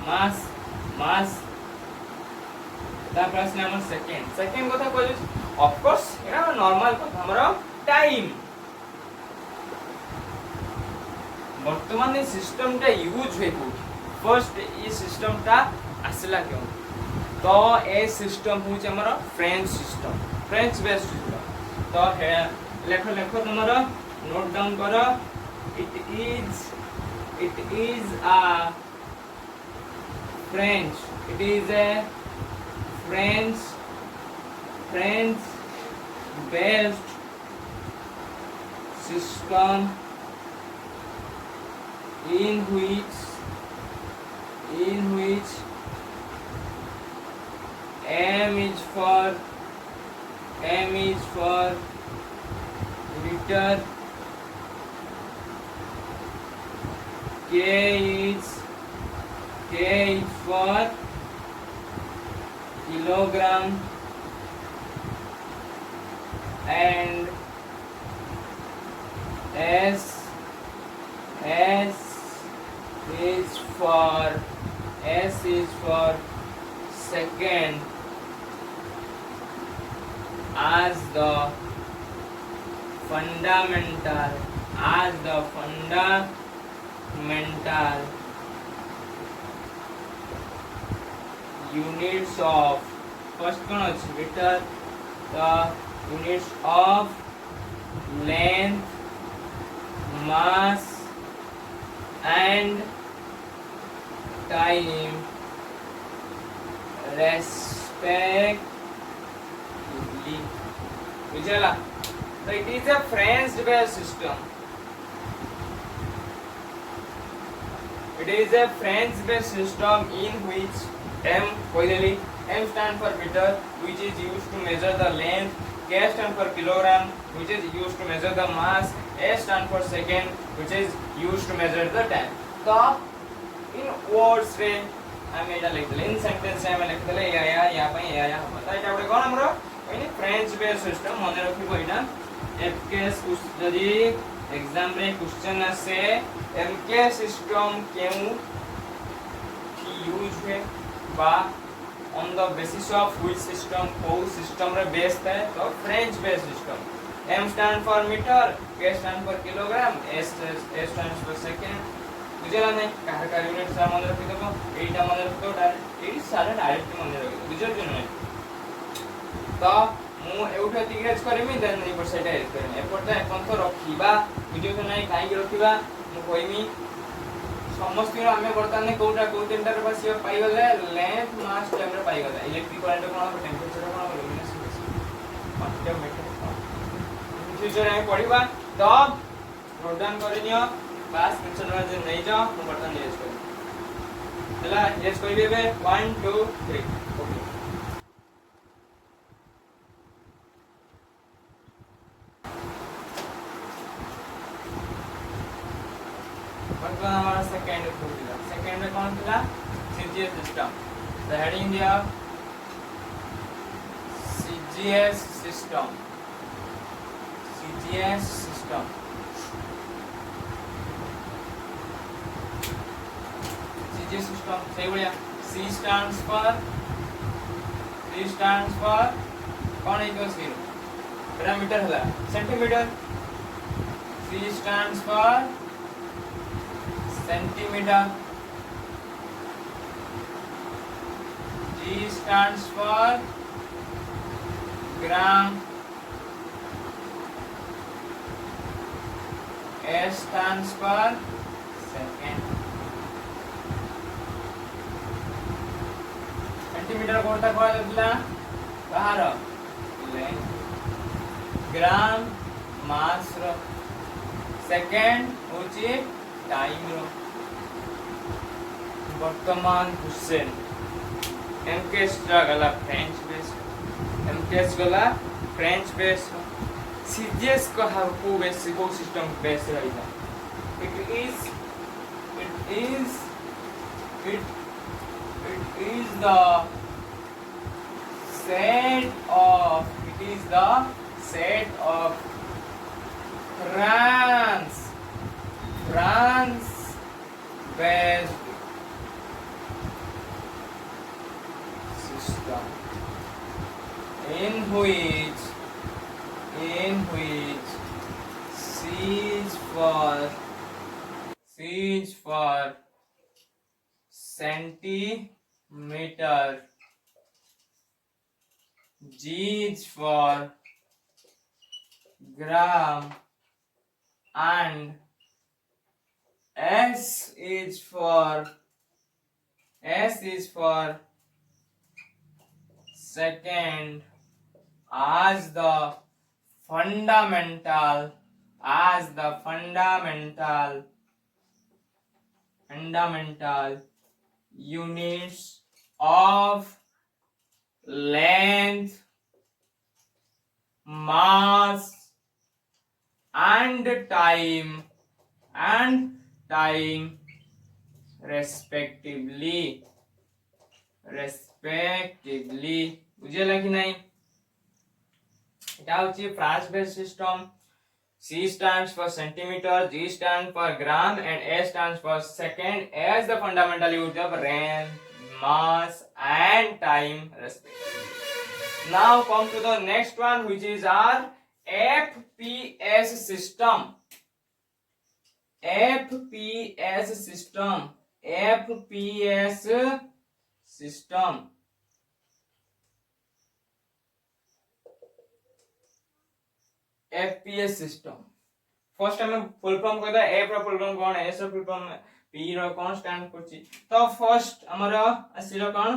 मास ता प्रश्न नंबर सेकंड कथा कहू ऑफ कोर्स एरा नॉर्मल कथा हमरो टाइम वर्तमान ये सिस्टम टा यूज होय को फर्स्ट ये सिस्टम टा आसला क्यों तो ए सिस्टम होच हमरो फ्रेंच बेस्ड सिस्टम तो है लेखो तुमरो नोट डाउन करो it is a French based system in which M is for liter, K is for kilogram, and S is for second as the fundamental units of first one is meter, the units of length, mass and time respectively. Vijala, so it is a French based system. It is a French based system in which M stand for meter, which is used to measure the length, K stand for kilogram, which is used to measure the mass, S stand for second, which is used to measure the time. So in words रे हमें एटा लिख देले, इन sentence रे हमें लिख देले या बता एटा बडे कोन हमरो फ्रेंच बेस्ड सिस्टम मन रखिबो एटा एफकेएस जदी एग्जाम रे क्वेश्चन आसे एमके सिस्टम केउ यूज हुए बा on the basis of which system को सिस्टम रे बेस है तो French base system M stand for meter, K stand for kilogram, S stands for second. बुझला नहीं कार का यूनिट सा मन रखि दबो एटा मन रखि दो डायरेक्ट एटी सारे डायरेक्ट मन रखि दो बुझल कि नहीं तो मु एउठा तिग्रेज करमी देन ई पर सेटा एड करमी एपरटा अपन तो रखिबा वीडियो के नहीं काई रखिबा मु कोइमी समस्त आमे बर्तमान कोटा को तीनटा रे बस पाई गले लेंथ मास टाइम रे पाई गले इलेक्ट्रिक करंट कोन टेंपरेचर कोन luminescence quantity of matter future में पढ़िबा तो नोट डाउन करनियो पास क्वेश्चन रे नहीं जाओ हम बर्तन यूज कर हला यूज करबे बे 1 2 3 ओके बर्तन हमारा सेकंड पूरा सेकंड में कौन था सीजीएस सिस्टम द हेडिंग दिया CGS system CGS system. CGS system सही बढ़िया C stands for कौन है तो C पैरामीटर हला centimetre C stands for centimetre G stands for gram S stands for second. Centimetre कोटा कोड़ा दिला बाहर लेंथ ग्राम मास रो सेकंड होची टाइम रो वर्तमान क्वेश्चन एमकेएस गला फ्रेंच बेस एमकेएस गला फ्रेंच बेस CGS को हाउ बेस को सिस्टम बेस रहेगा it is the set of France based system in which C is for centimeter, G is for gram, and S is for second as the fundamental units of length, mass, and time respectively बुझेला कि नहीं এটা হচ্ছে France based system C stands for centimeter, G stands for gram, and S stands for second as the fundamental unit of length, mass, and time respectively. Now come to the next one, which is our FPS system. FPS system. FPS system. First हमें full form कहता है F रो full form कोन S रो full form P रो कोन stand करछि तो first हमर आसीलो कोन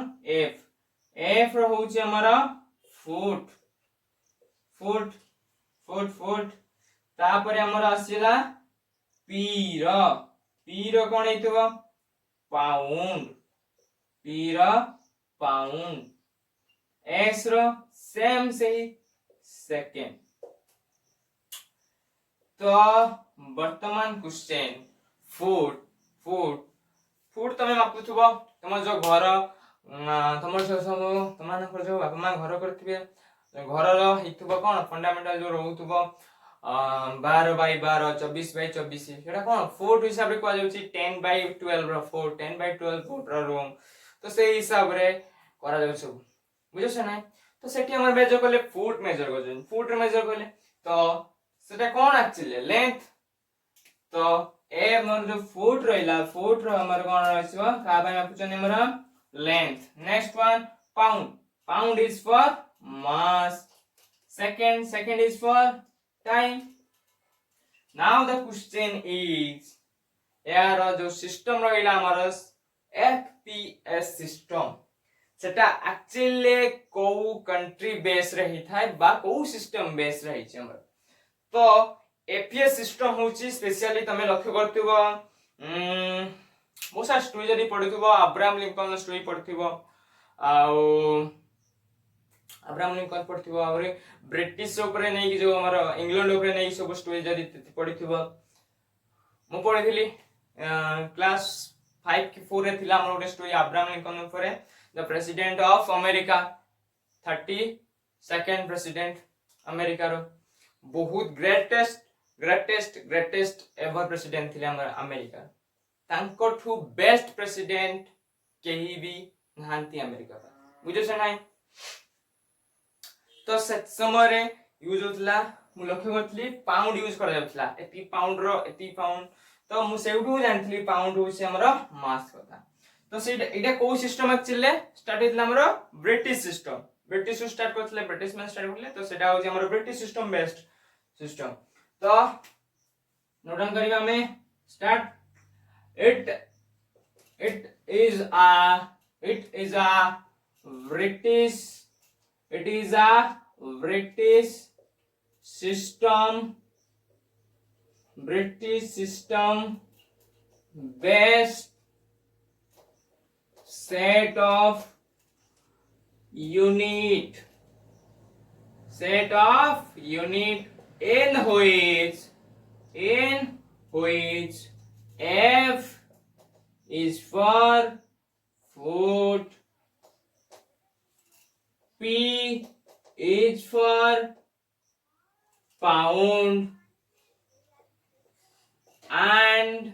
F रो होछि हमर foot तापर हमर आसीला P रो कोन हेतबो पाउंड S रो सेम से सेकंड तो वर्तमान क्वेश्चन फुट तमे मापुथबो तम जो घर तमर सब तमान जो बापा मां घर करथिबे घर रो हितबो कोन फंडामेंटल जो रहउथबो 12/12 24/24 सेटा कोन फुट हिसाब रे कह जाउची 10/12 रो फुट 10/12 फुट रो रूम तो से हिसाब रे करा जाउ सब बुझो से नै तो सेठी हमर मेजर करले फुट मेजर करजन फुट रे मेजर करले तो सेटा कोन एक्चुअली लेंथ तो ए हमर जो फुट रहिला फुट रो हमर कोन रहइछो का बाय मापुचन हमर length next one pound pound is for mass second is for time now the question is यार जो सिस्टम रहिला हमर FPS सिस्टम सेटा एक्चुअली को कंट्री बेस रही थाय बा को सिस्टम बेस रही छै हमर तो FPS सिस्टम होची स्पेशली तमे लक्ष्य करथिबो मोसा स्टोरी जदी पढिथिबो अब्राहम लिंकन स्टोरी पढिथिबो अब्राहम लिंकन पढिथिबो और ब्रिटिश ऊपर नै कि जो हमर इंग्लैंड ऊपर नै सब स्टोरी जदी पढिथिबो मु पढिथिली क्लास 5 की 4 रे थिला हमर स्टोरी अब्राहम लिंकन ऊपर the president of America 32nd president America रो बहुत ग्रेटेस्ट एवर प्रेसिडेंट थिले हमर अमेरिका तांको ठू बेस्ट प्रेसिडेंट केही भी नहांती अमेरिका बुझो से नै तो से समय रे यूज होतला मु लक्ष्य करथली पाउंड यूज करा जाउतला एती पाउंड रो एती पाउंड तो मु सेउठू जानथली पाउंड होसे हमर मास कथा तो से एटा को सिस्टम एक्चुअली स्टार्ट होतला हमर ब्रिटिश सिस्टम ब्रिटिश स्टार्ट करथले ब्रिटिश मैन स्टार्ट करले तो सेटा होजे हमर ब्रिटिश सिस्टम बेस्ट सिस्टम तो नोट डाउन करिवा में start it is a British system based set of unit in which F is for foot, P is for pound, and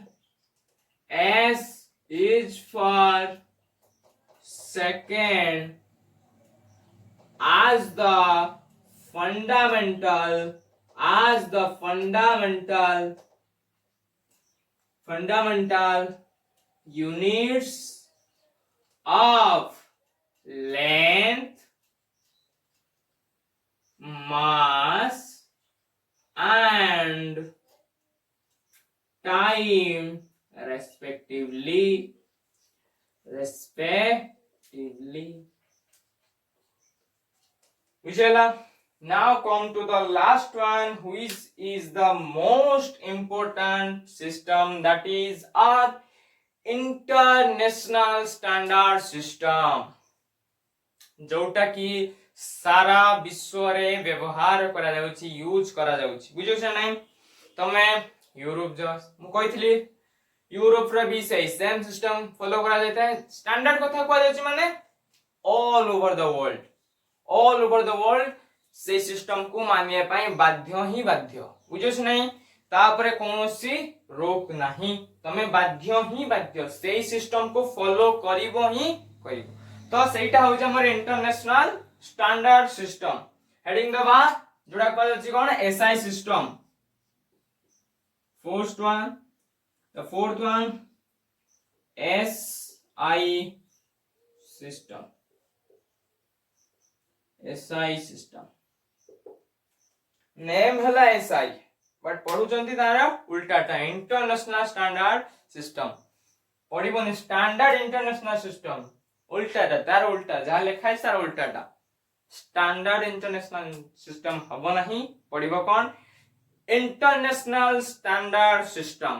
S is for second as the fundamental units of length, mass, and time respectively. Vijayala, now come to the last one, which is the most important system, that is our international standard system, जोटा कि सारा विश्व रे व्यवहार करा जाउची use करा जाउची बुझो छ नै तमे यूरोप जस मु कहितली यूरोप रे भी सेम सिस्टम फॉलो करा जाता है स्टैंडर्ड कथा को जाउची माने ऑल ओवर द वर्ल्ड से सिस्टम को मानिया पाई बाध्य ही बाध्य बुझो छ नै तापरे कोनोसी रोक नाही तमे बाध्य ही बाध्य से सिस्टम को फॉलो करिवो ही करिवो तो सेटा हो जे हमर इंटरनेशनल स्टैंडर्ड सिस्टम हेडिंग दबा जोड़ा कह अछि कोन SI system first one the fourth one SI system name हला एसआई बट पढु चंती तारा उल्टाटा इंटरनेशनल स्टैंडर्ड सिस्टम पढिबोनी स्टैंडर्ड इंटरनेशनल सिस्टम उल्टाटा तार उल्टा जहा लिखाय सार उल्टाटा स्टैंडर्ड इंटरनेशनल सिस्टम हबो नहीं पढिबो कोन इंटरनेशनल स्टैंडर्ड सिस्टम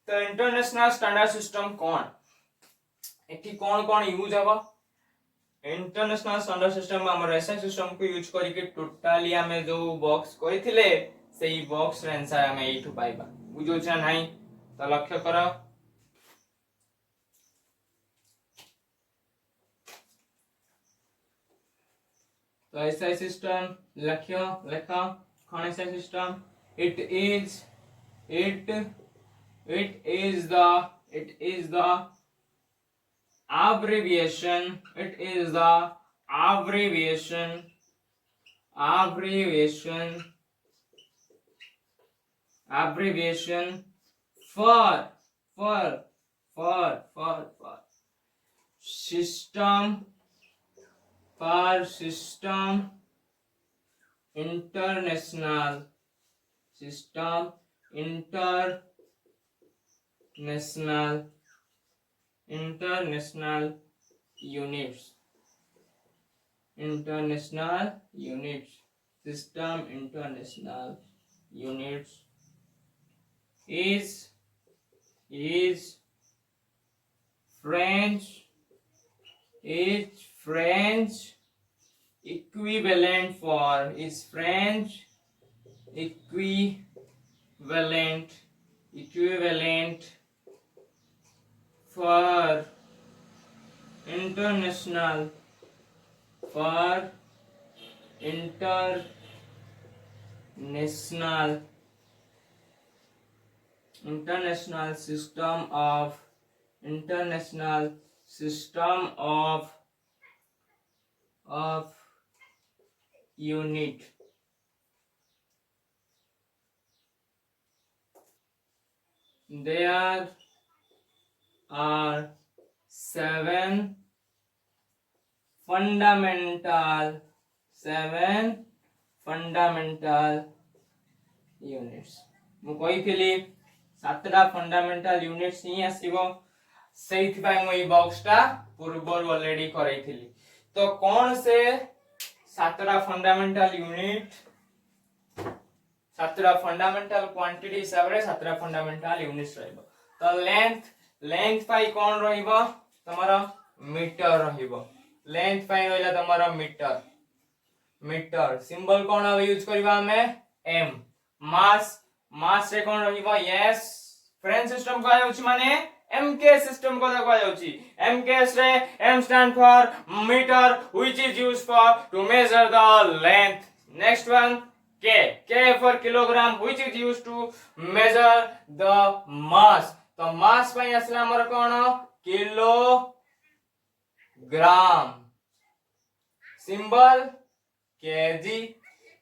तो इंटरनेशनल स्टैंडर्ड सिस्टम कोन एठी कोन यूज हबो इंटरनेशनल स्टैंडर्ड सिस्टम हमर एसआई सिस्टम को यूज करी के टोटली हमें जो बॉक्स करिथिले सेही बॉक्स रे आंसर हमें एठु पाइबा बुझो छ नाही तो लक्ष्य करो तो एसआई सिस्टम लिखियो लिखा कौन SI system it it it is the abbreviation abbreviation abbreviation for for system system international system international units system international units is French equivalent for equivalent for international international system of unit. There are seven fundamental units. ମୁଁ କହିଥିଲି ସାତଟା fundamental units ହିଁ ଆସିବ ସେଇଥିପାଇଁ ମୁଁ ଏଇ ବକ୍ସଟା ପୂର୍ବରୁ already କରେଇଥିଲି ତ କଣ ସେ ସାତଟା ଫଣ୍ଡାମେଣ୍ଟାଲ ୟୁନିଟ୍ सातटा फंडामेंटल क्वांटिटी हिसाब रे सातटा फंडामेंटल यूनिट्स रहइबो तो लेंथ पाई कोन रहइबो तमरो मीटर रहइबो लेंथ पाई रहइला तमरो मीटर सिंबल कोन यूज करबा हमें m मास रे कोन रहइबो यस फ्रेंच सिस्टम का होछि माने mk सिस्टम को देखा जाउछि mk रे m stand for metre which is used for to measure the length next one K for kilogram which is used to measure the mass तो mass ପାଇଁ ଆସିଲା ଆମର कोन kilogram symbol kg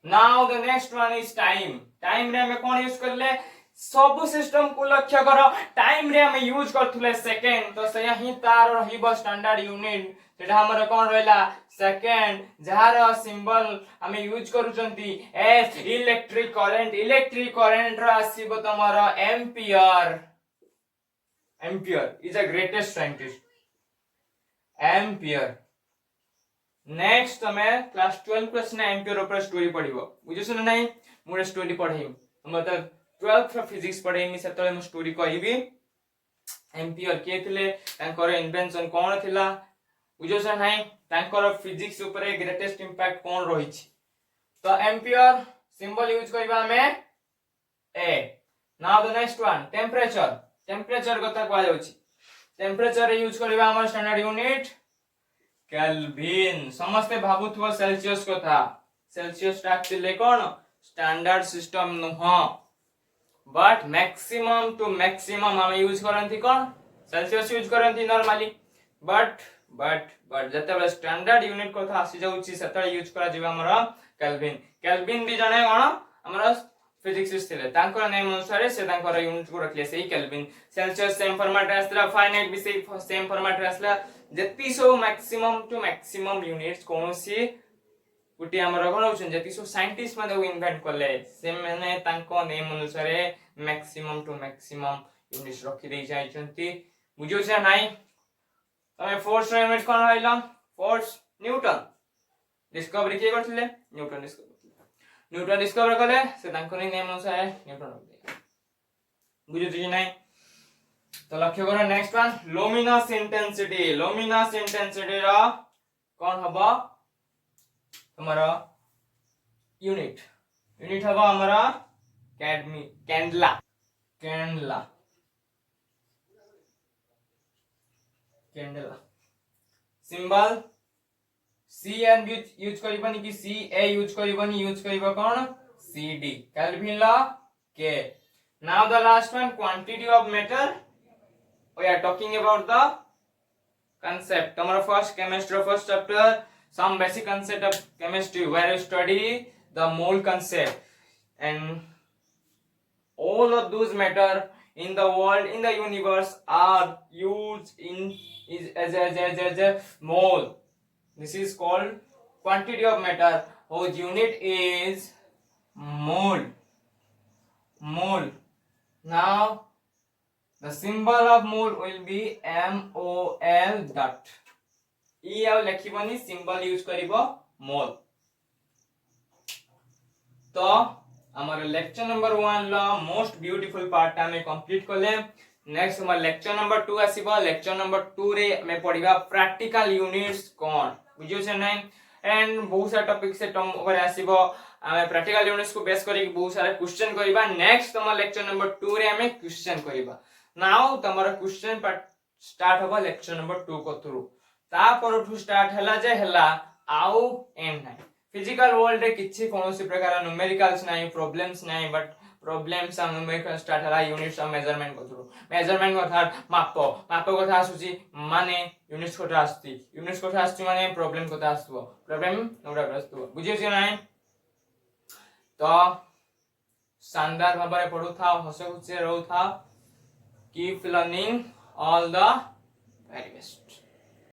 now the next one is time रे हमें कोन use करले सब system को लक्ष्य करो टाइम रे हम यूज करथुले सेकंड तो सया ही तार रहिबो स्टैंडर्ड यूनिट सेटा हमर कोन रहला सेकंड जहार सिंबल हम यूज करूचंती एस इलेक्ट्रिक करंट रो आसीबो तमरो Ampere is a greatest scientist Ampere next तमे क्लास 12 क्वेश्चन एम्पियर ऊपर स्टोरी पढिबो बुझिस न नाही मोर स्टोरी पढाई मतलब 12th फिजिक्स पढाई सेतले म स्टोरी कहबी एम्पियर के थिले तांकर इन्वेंशन कोन थिला बुझिस न नाही तांकर फिजिक्स ऊपर ग्रेटेस्ट इंपैक्ट कोन रही छी तो एम्पियर सिंबल यूज करबा हमें A now the next one temperature कथा कहै जाउछि टेम्परेचर यूज करबा हमर स्टैंडर्ड यूनिट केल्विन समस्त भाबुथबो सेल्सियस कथा सेल्सियस एक्चुअली कोन स्टैंडर्ड सिस्टम नुह बट मैक्सिमम टू मैक्सिमम हम यूज करंती कोन सेल्सियस यूज करंती नॉर्मली बट जते स्टैंडर्ड यूनिट कथा आसी जाउछि सेतळे यूज करा जिबा हमरा केल्विन भी जने कोन हमरा फिजिक्स थिले तांकर नेम अनुसार से तांकर यूनिट को रखले सेही केल्विन सेल्सियस सेम फॉर्मेट आसला फारेनहाइट भी सेम फॉर्मेट आसला जति so maximum to maximum units कोनोसी गुटी हमरा कोन होछन जति सो साइंटिस्ट माने इन्वेंट करले से माने तांको नेम अनुसार मैक्सिमम टू मैक्सिमम यूनिट्स रखि देई जाइछंती बुझियो से नाही तमे फोर्स यूनिट कोन होइला फोर्स न्यूटन डिस्कवरी के करथिले न्यूटन डिस्कवर करले से तांको नेम अनुसार न्यूटन रख दे बुझियो जे नाही तो लक्ष्य करो नेक्स्ट वन लुमिनस इंटेंसिटी रा कोन हबो हमारा यूनिट हबो हमारा candela symbol C N use करबनी कि सी ए यूज करबनी यूज करबो कोन सी डी केल्विन लॉ के now the last one quantity of matter we are talking about the concept tomorrow first chemistry first chapter some basic concept of chemistry where you study the mole concept and all of those matter in the world in the universe are used in as a mole. This is called quantity of matter whose unit is mole. Now the symbol of mole will be MOL dot. E ଆଉ ଲେଖିବନି symbol use କରିବ mole. तो ଆମର lecture number 1 ला most beautiful part टा ଆମେ complete कले. Next हमर lecture number 2 आसीबो. Lecture number 2 रे ଆମେ पढिबा practical units कोन बुझियो छै नै एंड बहुत सारा टॉपिक से टर्म ओवर आसीबो. हमें प्रैक्टिकल यूनिट्स को बेस करके बहुत सारा क्वेश्चन करिबा. नेक्स्ट तमर लेक्चर नंबर 2 रे हमें क्वेश्चन करिबा. नाउ तमर क्वेश्चन स्टार्ट होबा लेक्चर नंबर 2 को थ्रू ता परठू स्टार्ट हला जे हला आउ एंड नै फिजिकल वर्ल्ड रे किछि कोनोसी प्रकार न्यूमेरिकल्स नै प्रॉब्लम्स नै बट प्रॉब्लम्स हम न्यूमेरिकल स्टार्ट हला यूनिट्स ऑफ मेजरमेंट को थ्रू मेजरमेंट अर्थात माप कथा आसुची माने यूनिट्स कथा आस्ती यूनिट्स कथा आस्ती माने प्रॉब्लम कथा आसुबो प्रॉब्लम नोडा आसुबो बुझियो छै नै. तो शानदार भाବରେ पढुथा हसे खुचे रहउथा. Keep learning all the very best.